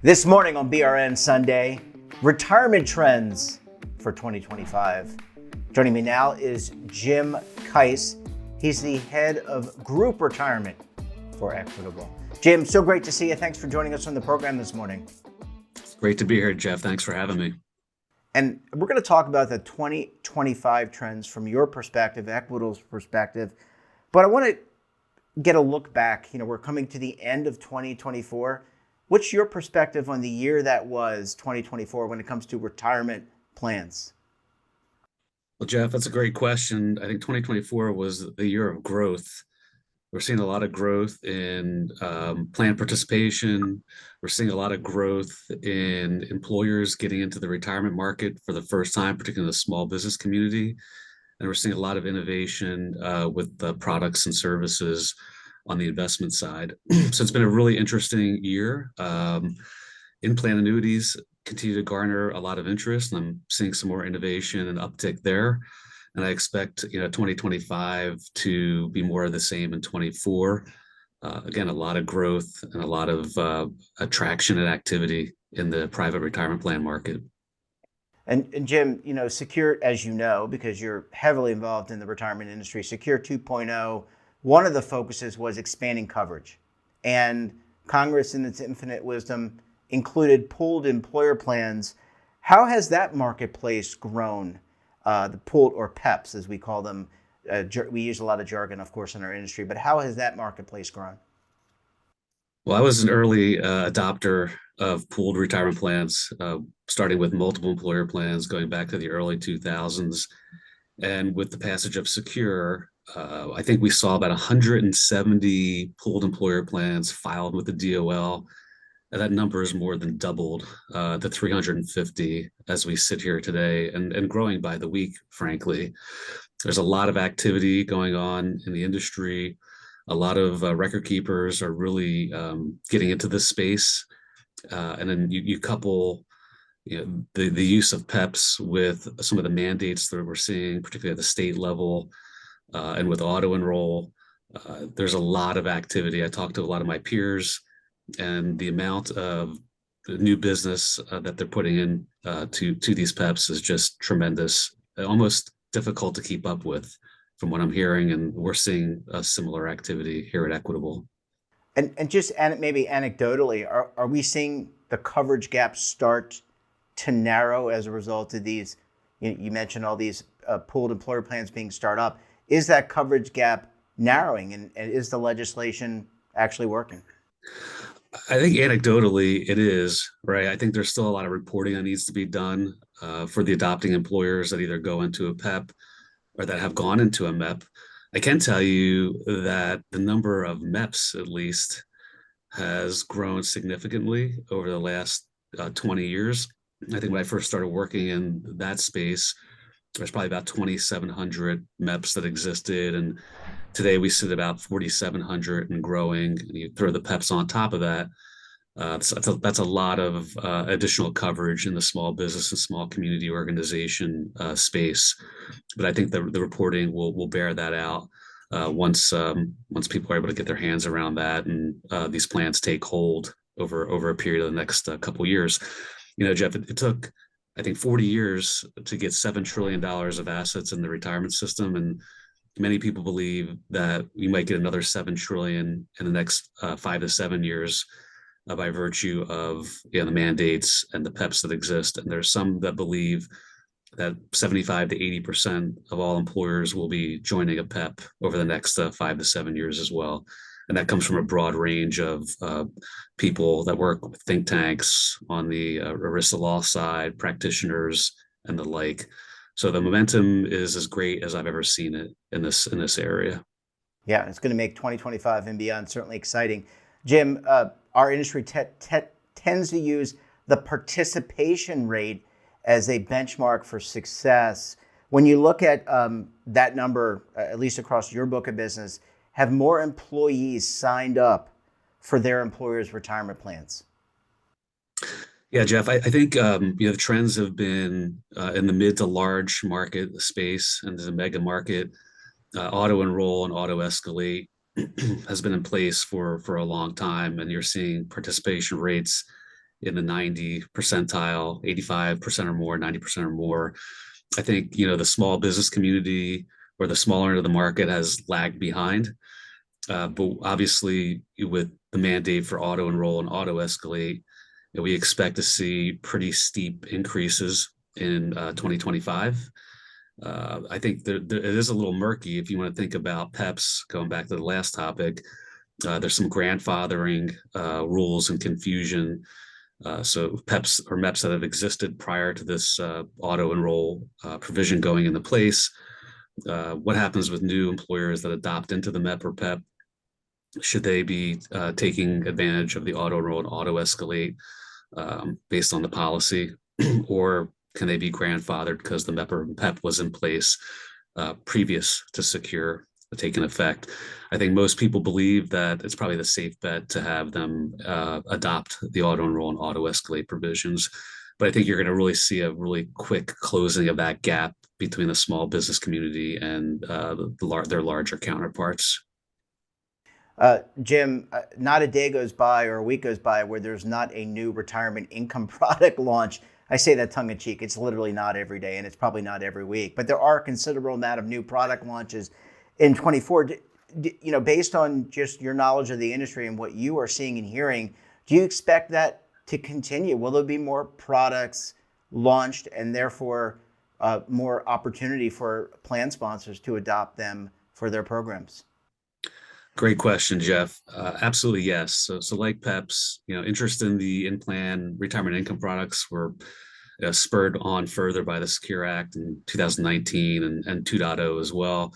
This morning on BRN Sunday, retirement trends for 2025. Joining me now is Jim Keiss. He's the head of group retirement for Equitable. Jim, so great to see you. Thanks for joining us on the program this morning. It's great to be here, Jeff. Thanks for having me. And we're going to talk about the 2025 trends from your perspective, Equitable's perspective. But I want to get a look back. We're coming to the end of 2024. What's your perspective on the year that was 2024 when it comes to retirement plans? Well, Jeff, that's a great question. I think 2024 was the year of growth. We're seeing a lot of growth in plan participation. We're seeing a lot of growth in employers getting into the retirement market for the first time, particularly in the small business community. And we're seeing a lot of innovation with the products and services on the investment side. So it's been a really interesting year. In-plan annuities continue to garner a lot of interest, and I'm seeing some more innovation and uptick there. And I expect 2025 to be more of the same in 24. Again, a lot of growth and a lot of attraction and activity in the private retirement plan market. And Jim, Secure, as you know, because you're heavily involved in the retirement industry, Secure 2.0, one of the focuses was expanding coverage. And Congress, in its infinite wisdom, included pooled employer plans. How has that marketplace grown? The pooled, or PEPs, as we call them. We use a lot of jargon, of course, in our industry, but how has that marketplace grown? Well, I was an early adopter of pooled retirement plans, starting with multiple employer plans going back to the early 2000s. And with the passage of Secure, I think we saw about 170 pooled employer plans filed with the DOL. And that number is more than doubled to 350 as we sit here today, and growing by the week, frankly. There's a lot of activity going on in the industry. A lot of record keepers are really getting into this space. And then you couple the use of PEPs with some of the mandates that we're seeing, particularly at the state level, and with auto enroll. There's a lot of activity. I talked to a lot of my peers, and the amount of new business that they're putting in to these PEPs is just tremendous, almost difficult to keep up with from what I'm hearing, and we're seeing a similar activity here at Equitable. And just maybe anecdotally, are we seeing the coverage gap start to narrow as a result of these? You mentioned all these pooled employer plans being started up. Is that coverage gap narrowing, and is the legislation actually working? I think anecdotally it is, right? I think there's still a lot of reporting that needs to be done for the adopting employers that either go into a PEP or that have gone into a MEP. I can tell you that the number of MEPs, at least, has grown significantly over the last 20 years. I think when I first started working in that space, there's probably about 2,700 MEPs that existed. And today we sit about 4,700 and growing. And you throw the PEPs on top of that. That's a lot of additional coverage in the small business and small community organization space. But I think the reporting will bear that out once people are able to get their hands around that, and these plans take hold over a period of the next couple of years. Jeff, it took, I think, 40 years to get $7 trillion of assets in the retirement system. And many people believe that we might get another 7 trillion in the next 5 to 7 years by virtue of the mandates and the PEPs that exist. And there's some that believe that 75 to 80% of all employers will be joining a PEP over the next 5 to 7 years as well. And that comes from a broad range of people that work with think tanks on the ERISA law side, practitioners, and the like. So the momentum is as great as I've ever seen it in this area. Yeah, it's going to make 2025 and beyond certainly exciting. Jim, our industry tends to use the participation rate as a benchmark for success. When you look at that number, at least across your book of business, have more employees signed up for their employers' retirement plans? Yeah, Jeff, I think the trends have been in the mid to large market space, and there's a mega market. Auto enroll and auto escalate has been in place for a long time, and you're seeing participation rates in the 90 percentile, 85% or more, 90% or more. I think, the small business community or the smaller end of the market has lagged behind. But obviously, with the mandate for auto enroll and auto escalate, we expect to see pretty steep increases in 2025. I think it is a little murky if you want to think about PEPs, going back to the last topic. There's some grandfathering rules and confusion. So PEPs or MEPs that have existed prior to this auto enroll provision going into place. What happens with new employers that adopt into the MEP or PEP? Should they be taking advantage of the auto enroll and auto escalate based on the policy, or can they be grandfathered because the MEP or PEP was in place previous to Secure taking effect? I think most people believe that it's probably the safe bet to have them adopt the auto enroll and auto escalate provisions. But I think you're going to really see a really quick closing of that gap between the small business community and their larger counterparts. Jim, not a day goes by or a week goes by where there's not a new retirement income product launch. I say that tongue in cheek. It's literally not every day, and it's probably not every week. But there are a considerable amount of new product launches in 24. Based on just your knowledge of the industry and what you are seeing and hearing, do you expect that to continue? Will there be more products launched and therefore more opportunity for plan sponsors to adopt them for their programs? Great question, Jeff. Absolutely, yes. So like PEPs, interest in the in-plan retirement income products were spurred on further by the Secure Act in 2019 and 2.0 as well.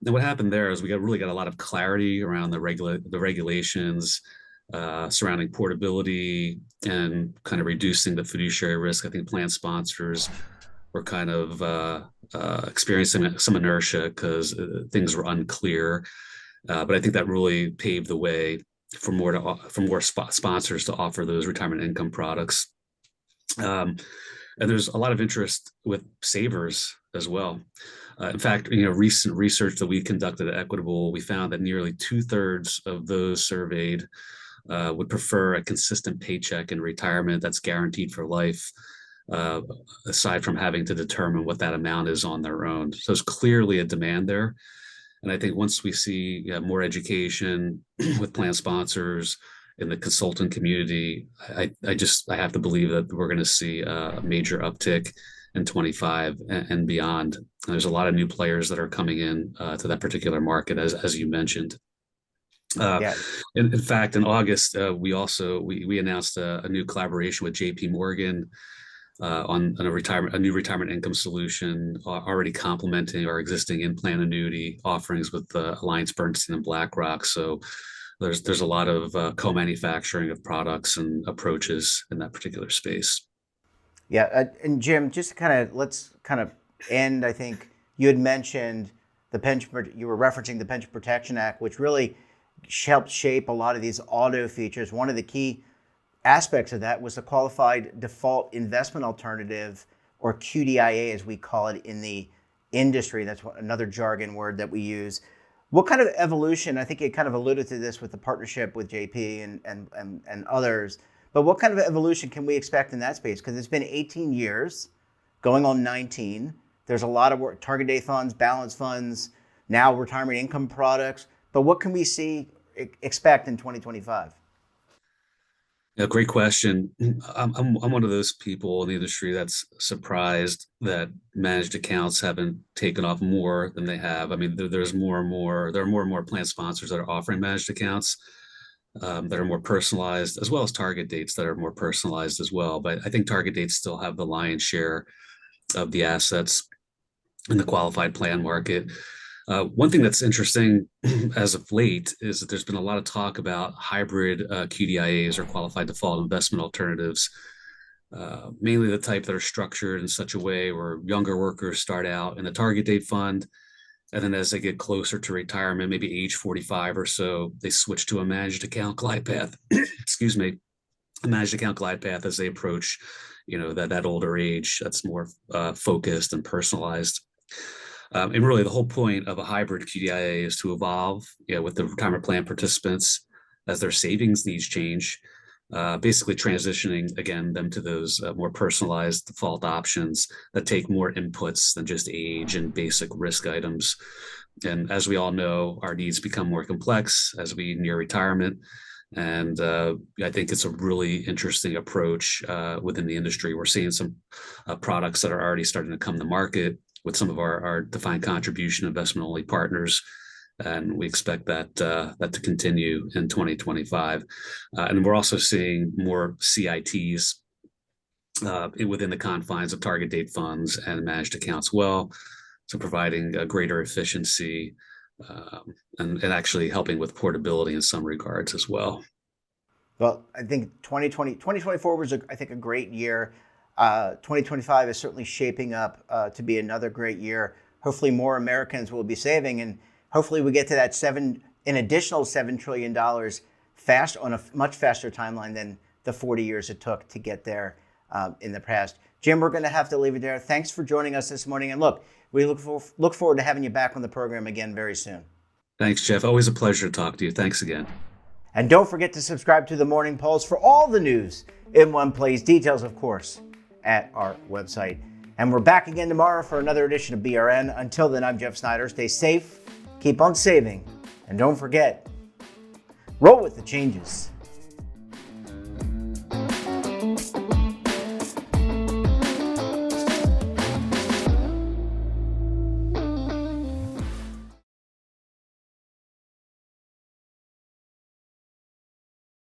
And what happened there is we really got a lot of clarity around the regulations surrounding portability and kind of reducing the fiduciary risk. I think plan sponsors were kind of experiencing some inertia because things were unclear. But I think that really paved the way for more sponsors to offer those retirement income products. And there's a lot of interest with savers as well. In fact, recent research that we conducted at Equitable, we found that nearly 2/3 of those surveyed would prefer a consistent paycheck in retirement that's guaranteed for life, aside from having to determine what that amount is on their own. So there's clearly a demand there. And I think once we see more education with plan sponsors in the consultant community, I have to believe that we're going to see a major uptick in 25 and beyond. And there's a lot of new players that are coming in to that particular market, as you mentioned. Yeah. In fact, in August, we announced a new collaboration with JP Morgan on a new retirement income solution, already complementing our existing in-plan annuity offerings with AllianceBernstein and BlackRock. So there's a lot of co-manufacturing of products and approaches in that particular space. Yeah, and Jim, let's end. I think you had mentioned you were referencing the Pension Protection Act, which really helped shape a lot of these auto features. One of the key aspects of that was the qualified default investment alternative, or QDIA as we call it in the industry. That's another jargon word that we use. What kind of evolution, I think you kind of alluded to this with the partnership with JP and others, but what kind of evolution can we expect in that space? Because it's been 18 years, going on 19. There's a lot of work, target date funds, balance funds, now retirement income products. But what can we expect in 2025? Yeah, great question. I'm one of those people in the industry that's surprised that managed accounts haven't taken off more than they have. I mean, there are more and more plan sponsors that are offering managed accounts that are more personalized, as well as target dates that are more personalized as well. But I think target dates still have the lion's share of the assets in the qualified plan market. One thing that's interesting as of late is that there's been a lot of talk about hybrid QDIAs, or qualified default investment alternatives, mainly the type that are structured in such a way where younger workers start out in a target date fund, and then as they get closer to retirement, maybe age 45 or so, they switch to a managed account glide path. Excuse me, a managed account glide path as they approach, that older age that's more focused and personalized. And really, the whole point of a hybrid QDIA is to evolve with the retirement plan participants as their savings needs change. basically transitioning again them to those more personalized default options that take more inputs than just age and basic risk items. And as we all know, our needs become more complex as we near retirement. And I think it's a really interesting approach within the industry. We're seeing some products that are already starting to come to market with some of our defined contribution investment only partners. And we expect that to continue in 2025. And we're also seeing more CITs within the confines of target date funds and managed accounts well. So providing a greater efficiency and actually helping with portability in some regards as well. Well, I think 2024 was, I think, a great year. 2025 is certainly shaping up to be another great year. Hopefully more Americans will be saving, and hopefully we get to that an additional $7 trillion fast on a much faster timeline than the 40 years it took to get there in the past. Jim, we're going to have to leave it there. Thanks for joining us this morning. And look, we look forward to having you back on the program again very soon. Thanks, Jeff. Always a pleasure to talk to you. Thanks again. And don't forget to subscribe to the Morning Pulse for all the news in one place. Details, of course, at our website. And we're back again tomorrow for another edition of BRN. Until then, I'm Jeff Snyder. Stay safe, keep on saving, and don't forget, roll with the changes.